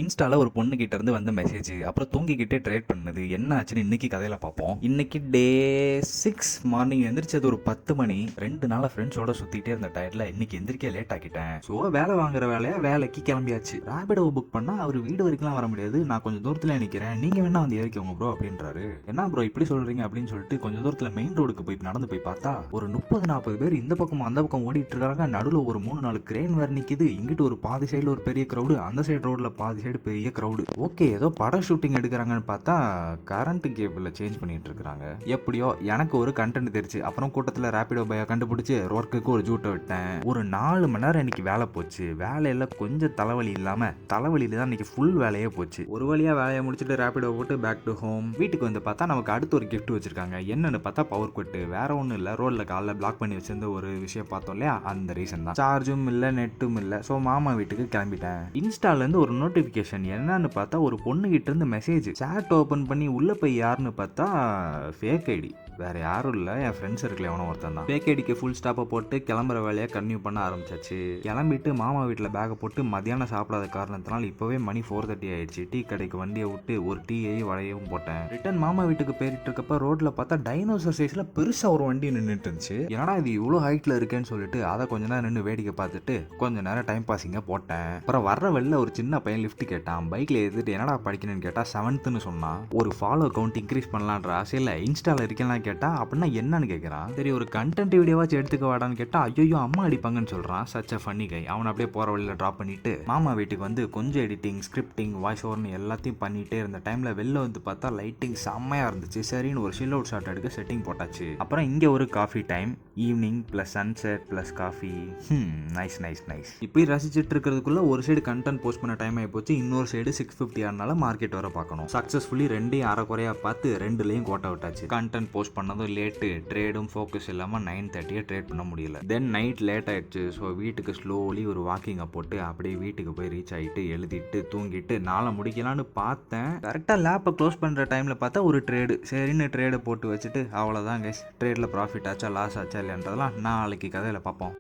இன்ஸ்டால ஒரு பொண்ணு கிட்ட இருந்து வந்த மெசேஜ் அப்புறம் தூங்கிக்கிட்டே ட்ரேட் பண்ணது என்ன ஆச்சுன்னு இன்னைக்கு கதையில பார்ப்போம். இன்னைக்கு டே 6 மார்னிங் எந்திரிச்சது ஒரு 10 மணி. 2 நாளா ஃப்ரெண்ட்ஸோட சுத்திட்டே இருந்த டயர்ல இன்னைக்கு எந்திரிக்க லேட் ஆக்கிட்டேன். ஸோ வேலை வாங்குற வேலையா வேலைக்கு கிளம்பியாச்சு. ரேபிடோ புக் பண்ணா அவர் வீடு வரைக்கும்லாம் வர முடியாது, நான் கொஞ்சம் தூரத்துல நிக்கிறேன், நீங்க வேணா வந்து ஏறிக்கோங்க ப்ரோ அப்படின்றாரு. என்ன ப்ரோ இப்படி சொல்றீங்க அப்படின்னு சொல்லிட்டு கொஞ்சம் தூரத்துல மெயின் ரோடுக்கு போய் நடந்து போய் பார்த்தா ஒரு 30-40 பேர் இந்த பக்கம் அந்த பக்கம் ஓடிட்டு இருக்காங்க. நடுவில் ஒரு 3-4 கிரேன் வேற நிக்குது. இங்கிட்டு ஒரு பாதி சைடுல ஒரு பெரிய கிரௌடு, அந்த சைடு ரோட்ல பாதி சைடு பெரிய கிரௌடு. ஓகே ஏதோ படம் ஷூட்டிங் எடுக்கிறாங்கன்னு பார்த்தா கரண்ட் கேபிள சேஞ்ச் பண்ணிட்டு இருக்காங்க. எப்படியோ எனக்கு ஒரு கண்டென்ட் தெரிச்சு. அப்புறம் கூட்டத்தில் ரேபிடோ பையை கண்டுபிடிச்சு ஒர்க்குக்கு ஒரு ஜூட்டை விட்டேன். ஒரு 4 மணி நேரம் இன்னைக்கு வேலை போச்சு. வேலையில கொஞ்சம் தலைவலி இல்லாம தலைவலியில தான் இன்னைக்கு ஃபுல் வேலையே போச்சு. ஒரு வழியா வேலையை முடிச்சுட்டு ரேபிடோ போட்டு பேக் டு ஹோம். வீட்டுக்கு வந்து பார்த்தா நமக்கு அடுத்து ஒரு கிஃப்ட் வச்சிருக்காங்க. என்னன்னு பார்த்தா பவர் கட்டு. வேற ஒன்றும் இல்லை, ரோட்ல காலைல பிளாக் பண்ணி வச்சிருந்த ஒரு விஷயம் பார்த்தோம் இல்லையா, அந்த ரீசன் தான். சார்ஜும் இல்லை, நெட்டும் இல்லை. ஸோ மாமா வீட்டுக்கு கிளம்பிட்டேன். இன்ஸ்டால இருந்து ஒரு நோட்டிபிகேஷன். என்னன்னு பார்த்தா ஒரு பொண்ணு கிட்ட இருந்து மெசேஜ். சாட் ஓபன் பண்ணி உள்ள போய் யாருன்னு பார்த்தா ஃபேக் ஐடி. வேற யாரும் இல்லை, என் ஃப்ரெண்ட்ஸ் இருக்கல எவனோ ஒருத்தன் தான். ஃபேக் ஐடிக்கு ஃபுல் ஸ்டாப்பை போட்டு கிளம்புற வேலையை கன்டினியூ பண்ண ஆரம்பிச்சாச்சு. கிளம்பிட்டு மாமா வீட்டில் பேக்கை போட்டு மதியானம் சாப்பிடாத காரணத்தினால் இப்போவே மணி 4:30 ஆயிடுச்சு. டீ கடைக்கு வண்டியை விட்டு ஒரு டீயையும் வடையவும் போட்டேன். ரிட்டன் மாமா வீட்டுக்கு போயிட்டு இருக்கப்ப ரோட்ல பார்த்தா டைனோசர் சைஸ்ல பெருசா ஒரு வண்டி நின்றுட்டு இருந்துச்சு. என்னடா இது இவ்வளோ ஹைட்ல இருக்கேன்னு சொல்லிட்டு அதை கொஞ்ச நேரம் நின்று வேடிக்கை பார்த்துட்டு கொஞ்ச நேரம் டைம் பாசிங்க போட்டேன். அப்புறம் வர்ற வெளில ஒரு சின்ன பையன் லிஃப்ட் கேட்டான். பைக்ல ஏறிட்டு என்னடா படிக்கணும்னு கேட்டா 7th சொன்னான். ஒரு ஃபாலோ கவுண்ட் இன்க்ரீஸ் பண்ணலான்ற ஆசையில் இன்ஸ்டால இருக்கேன் கேட்டா அப்படின்னா என்னன்னு கேட்கறான். சரி ஒரு கண்டென்ட் வீடியோவாச்சும் எடுத்துக்க வாடான்னு கேட்டா ஐயோ அம்மா அடிப்பாங்கன்னு சொல்றான். சச்ச ஃபன்னி கை. அவன் அப்படியே போற வழியில டிராப் பண்ணிட்டு மாமா வீட்டுக்கு வந்து கொஞ்சம் எடிட்டிங், ஸ்கிரிப்டிங், வாய்ஸ் ஓவர்னு எல்லாத்தையும் பண்ணிட்டே இருந்த டைம்ல வெளில வந்து பார்த்தா லைட்டிங் செம்மையா இருந்துச்சு. சரின்னு ஒரு ஷில் அவுட் ஷாட் எடுக்க செட்டிங் போட்டாச்சு. அப்புறம் இங்க ஒரு coffee time. Evening plus sunset plus coffee. Nice nice nice. இப்படி ரசிச்சுட்டு இருக்கிறதுக்குள்ள ஒரு சைடு கண்டென்ட் போஸ்ட் பண்ண டைம் ஆகி போச்சு, இன்னொரு சைடு 6:50 ஆனால மார்க்கெட் வர பார்க்கணும். சக்சஸ்ஃபுல்லி ரெண்டையும் அரைக்குறையா பார்த்து ரெண்டுலையும் கோட்டை விட்டாச்சு. கண்டென்ட் போஸ்ட் பண்ணதும் லேட்டு, ட்ரேடும் ஃபோக்கஸ் இல்லாமல் 9:30 ட்ரேட் பண்ண முடியல. தென் நைட் லேட் ஆயிடுச்சு. ஸோ வீட்டுக்கு ஸ்லோலி ஒரு வாக்கிங்கை போட்டு அப்படியே வீட்டுக்கு போய் ரீச் ஆகிட்டு எழுதிட்டு தூங்கிட்டு நாளை முடிக்கலான்னு பார்த்தேன். கரெக்டாக லேப்பை க்ளோஸ் பண்ணுற டைமில் பார்த்தா ஒரு ட்ரேடு. சரின்னு ட்ரேடை போட்டு வச்சுட்டு அவ்வளோதான் கைஸ். ட்ரேடில் ப்ராஃபிட் ஆச்சா லாஸ் ஆச்சா இல்லைன்றதெல்லாம் நாளைக்கு கதையில் பார்ப்போம்.